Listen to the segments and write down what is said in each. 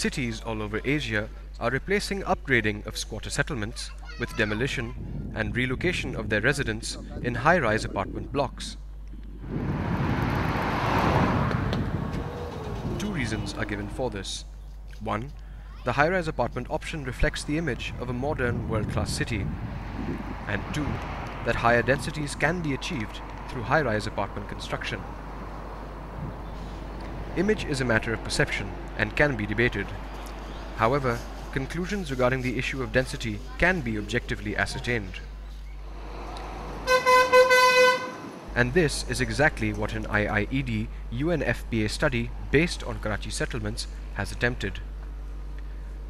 Cities all over Asia are replacing upgrading of squatter settlements with demolition and relocation of their residents in high-rise apartment blocks. Two reasons are given for this. One, the high-rise apartment option reflects the image of a modern world-class city. And two, that higher densities can be achieved through high-rise apartment construction. Image is a matter of perception and can be debated. However, conclusions regarding the issue of density can be objectively ascertained. And this is exactly what an IIED UNFPA study based on Karachi settlements has attempted.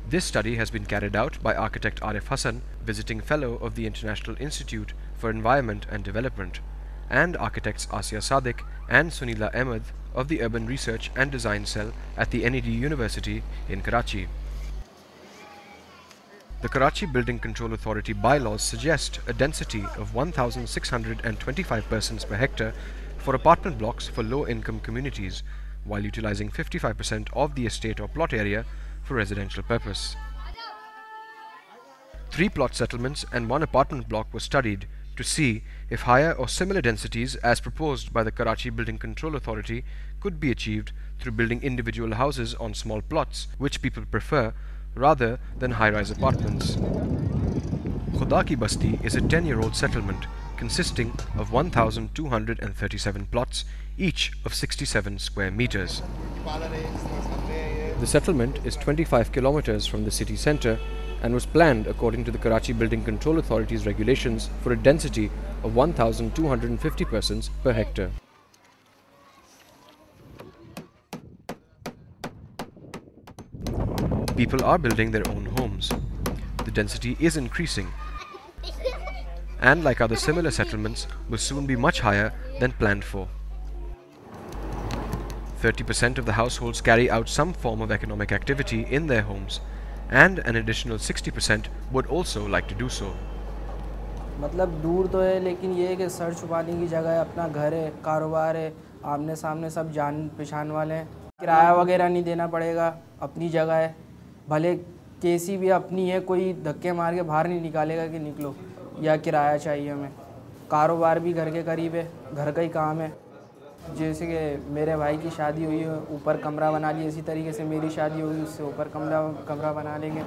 This study has been carried out by architect Arif Hassan, visiting fellow of the International Institute for Environment and Development, and architects Asya Sadiq and Sunila Ahmed of the Urban Research and Design Cell at the NED University in Karachi. The Karachi Building Control Authority bylaws suggest a density of 1,625 persons per hectare for apartment blocks for low-income communities, while utilizing 55% of the estate or plot area for residential purpose. 3 plot settlements and 1 apartment block were studied to see if higher or similar densities as proposed by the Karachi Building Control Authority could be achieved through building individual houses on small plots, which people prefer, rather than high-rise apartments. Khuda Ki Basti is a 10-year-old settlement consisting of 1,237 plots, each of 67 square meters. The settlement is 25 kilometers from the city centre and was planned according to the Karachi Building Control Authority's regulations for a density of 1,250 persons per hectare. People are building their own homes. The density is increasing, and like other similar settlements, will soon be much higher than planned for. 30% of the households carry out some form of economic activity in their homes, and an additional 60% would also like to do so. मतलब दूर तो है, लेकिन ये है कि sir छुपाने की जगह है, अपना घर है, कारोबार है, आमने सामने सब जान पहचान वाले हैं, किराया वगैरह नहीं देना पड़ेगा, अपनी जगह है, भले केसी भी अपनी है, कोई धक्के मार के बाहर नहीं निकालेगा कि निकलो या किराया चाहिए हमें, कारोबार भी घर के करीब है, घर का ही काम है, जैसे कि मेरे भाई की शादी हुई है, ऊपर कमरा बना लिया, इसी तरीके से मेरी शादी होगी, उससे ऊपर कमरा बना लेंगे.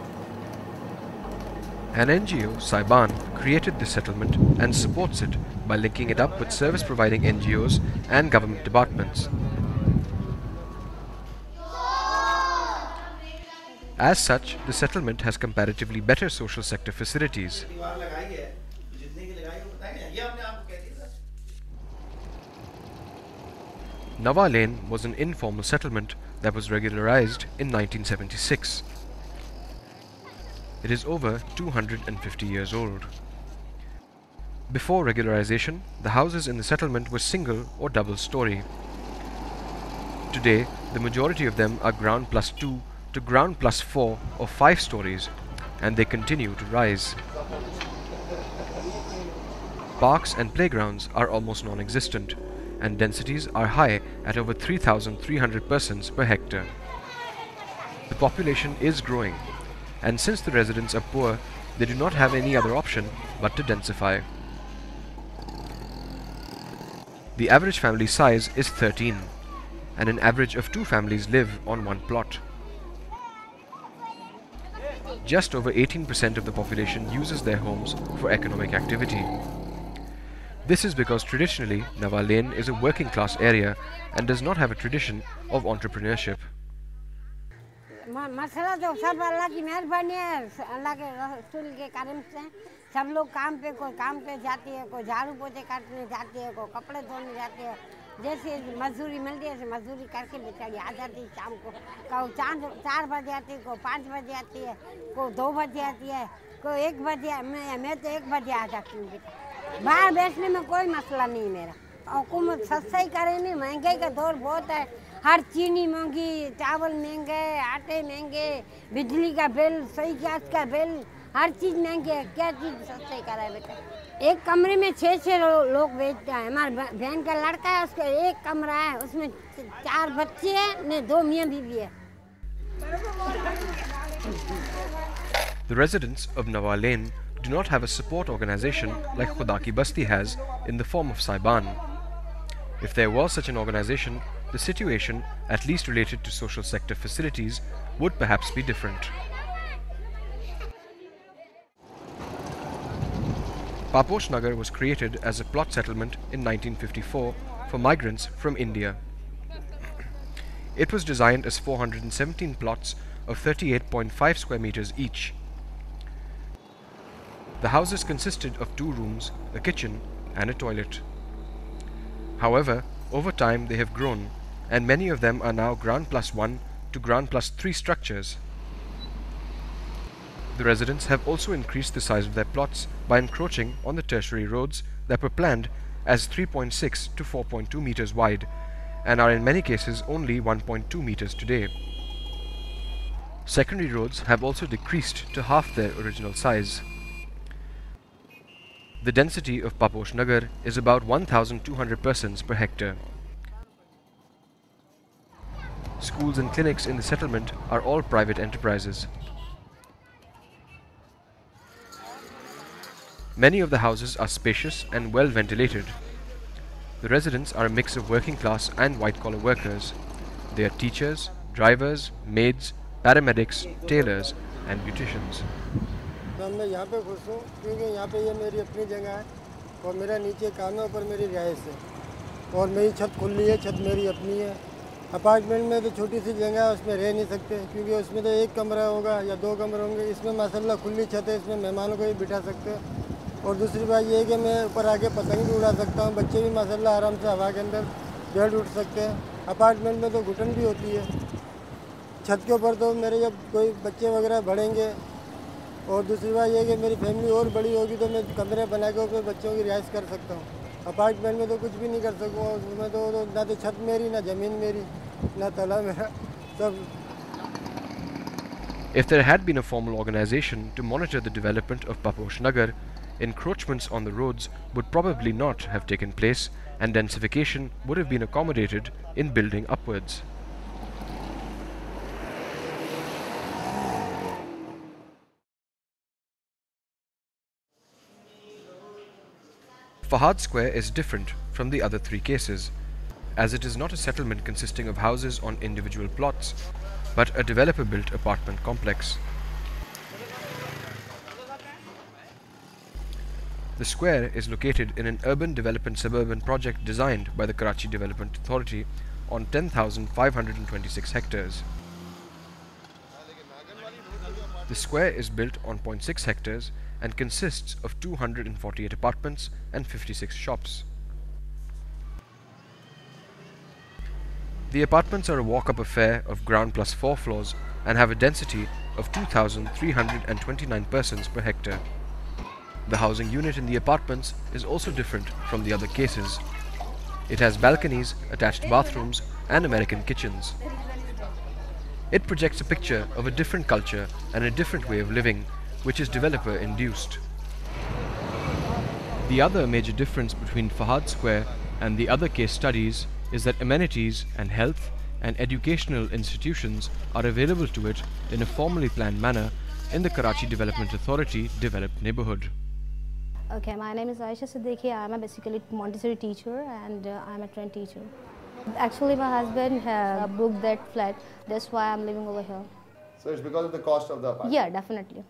An NGO, Saiban, created this settlement and supports it by linking it up with service-providing NGOs and government departments. As such, the settlement has comparatively better social sector facilities. Nawa Lane was an informal settlement that was regularized in 1976. It is over 250 years old. Before regularization, the houses in the settlement were single or double story. Today, the majority of them are ground plus 2 to ground plus 4 or 5 stories, and they continue to rise. Parks and playgrounds are almost non-existent, and densities are high at over 3,300 persons per hectare. The population is growing, and since the residents are poor, they do not have any other option but to densify. The average family size is 13, and an average of 2 families live on 1 plot. Just over 18% of the population uses their homes for economic activity. This is because traditionally Nawa Lane is a working class area and does not have a tradition of entrepreneurship. मसला तो सब अल्लाह की मेहरबानी है, अल्लाह के रसूल के करम से सब लोग काम पे, कोई काम पे जाती है, कोई झाड़ू पोछे काटने जाती है, कोई कपड़े धोने जाती है, जैसे मजदूरी मिलती है मजदूरी करके बेचारी आ जाती है शाम को, कोई 4 बजे आती है, कोई 5 बजे आती है, कोई 2 बजे आती है, कोई 1 बजे, मैं तो 1 बजे आ जाती हूँ बेटा. बाहर बैठने में कोई मसला नहीं मेरा. हुकूमत सस्ता ही करे नहीं, महंगाई का दौर बहुत है, हर चीनी महंगी, चावल महंगे, आटे महंगे, बिजली का बिल, सही गैस का बिल, हर चीज़ महंगी है. क्या चीज़ सस्ता ही करा है बेटा. एक कमरे में 6 लोग बैठते हैं. हमारे बहन का लड़का है, उसका एक कमरा है, उसमें 4 बच्चे हैं ने 2 मियाँ बीवी है. The residents of Nawa Lane do not have a support organization like Khuda Ki Basti has in the form of Saiban. If there was such an organization, the situation, at least related to social sector facilities, would perhaps be different. Paposh Nagar was created as a plot settlement in 1954 for migrants from India. It was designed as 417 plots of 38.5 square meters each. The houses consisted of 2 rooms, a kitchen and a toilet. However, over time they have grown, and many of them are now ground plus 1 to ground plus 3 structures. The residents have also increased the size of their plots by encroaching on the tertiary roads that were planned as 3.6 to 4.2 meters wide and are in many cases only 1.2 meters today. Secondary roads have also decreased to half their original size. The density of Paposh Nagar is about 1,200 persons per hectare. Schools and clinics in the settlement are all private enterprises. Many of the houses are spacious and well ventilated. The residents are a mix of working class and white-collar workers. They are teachers, drivers, maids, paramedics, tailors and beauticians. मैं यहाँ पे खुश हूँ क्योंकि यहाँ पे ये मेरी अपनी जगह है और मेरा नीचे काम है, ऊपर मेरी रिहाइश है और मेरी छत खुली है, छत मेरी अपनी है। अपार्टमेंट में तो छोटी सी जगह है, उसमें रह नहीं सकते क्योंकि उसमें तो 1 कमरा होगा या 2 कमरे होंगे। इसमें माशाल्लाह खुली छत है, इसमें मेहमानों को भी बिठा सकते हैं। और दूसरी बात ये है कि मैं ऊपर आके पतंग भी उड़ा सकता हूँ, बच्चे भी माशाल्लाह आराम से हवा के अंदर बैठ उठ सकते हैं। अपार्टमेंट में तो घुटन भी होती है। छत के ऊपर तो मेरे जब कोई बच्चे वगैरह बढ़ेंगे और दूसरी बात ये है कि मेरी फैमिली और बड़ी होगी तो मैं कमरे बना के उसमें बच्चों की रिहाइश कर सकता हूँ। अपार्टमेंट में तो कुछ भी नहीं कर सकूँगा, उसमें तो ना तो छत मेरी, ना ज़मीन मेरी, ना ताला मेरा, सब। If there had been a formal organization to monitor the development of Paposh Nagar, encroachments on the roads would probably not have taken place and densification would have been accommodated in building upwards. Fahad Square is different from the other 3 cases, as it is not a settlement consisting of houses on individual plots, but a developer-built apartment complex. The square is located in an urban development suburban project designed by the Karachi Development Authority on 10,526 hectares. The square is built on 0.6 hectares and consists of 248 apartments and 56 shops. The apartments are a walk-up affair of ground plus 4 floors and have a density of 2,329 persons per hectare. The housing unit in the apartments is also different from the other cases. It has balconies, attached bathrooms and American kitchens. It projects a picture of a different culture and a different way of living, which is developer-induced. The other major difference between Fahad Square and the other case studies is that amenities and health and educational institutions are available to it in a formally planned manner in the Karachi Development Authority developed neighborhood. Okay, my name is Aisha Siddiqui. I'm a basically Montessori teacher and I'm a trained teacher. Actually, my husband booked that flat. That's why I'm living over here. So it's because of the cost of the apartment? Yeah, definitely.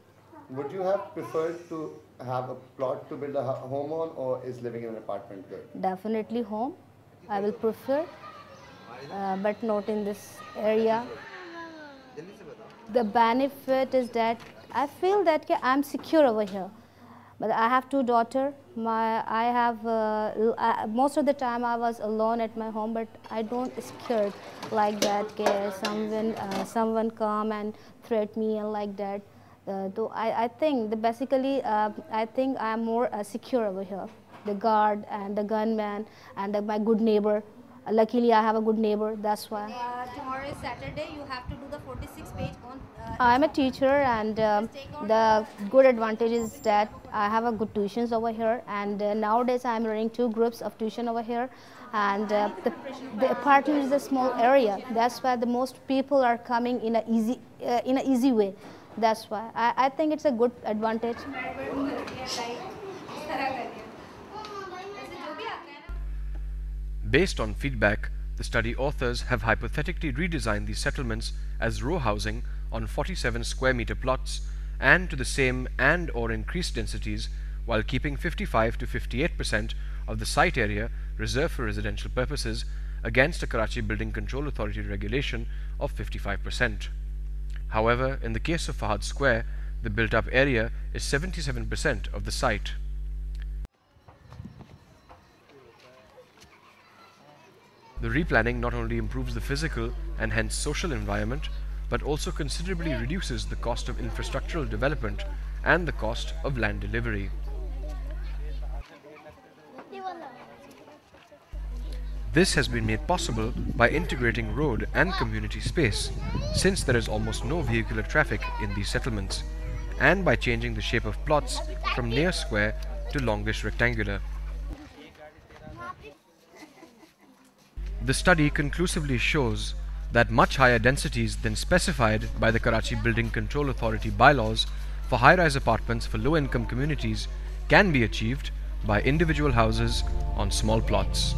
Would you have preferred to have a plot to build a home on, or is living in an apartment good? Definitely home. I will prefer, but not in this area. The benefit is that I feel that I'm secure over here. But I have 2 daughters. Most of the time I was alone at my home, but I don't scared like that. Someone come and threat me and like that. So I think basically I think I am more secure over here. The guard and the gunman and my good neighbor. Luckily, I have a good neighbor. That's why. Tomorrow is Saturday. You have to do the 46 page on. I'm a teacher, and the good advantage is that I have a good tuitions over here. And nowadays, I'm running 2 groups of tuition over here. and the apartment is a small area. That's why the most people are coming in a easy way. That's why I think it's a good advantage. Based on feedback, the study authors have hypothetically redesigned these settlements as row housing on 47 square meter plots and to the same and or increased densities, while keeping 55 to 58% of the site area reserved for residential purposes against a Karachi Building Control Authority regulation of 55%. However, in the case of Fahad Square, the built-up area is 77% of the site. The replanning not only improves the physical and hence social environment, but also considerably reduces the cost of infrastructural development and the cost of land delivery. This has been made possible by integrating road and community space, since there is almost no vehicular traffic in these settlements, and by changing the shape of plots from near square to longish rectangular. The study conclusively shows that much higher densities than specified by the Karachi Building Control Authority bylaws for high-rise apartments for low-income communities can be achieved by individual houses on small plots.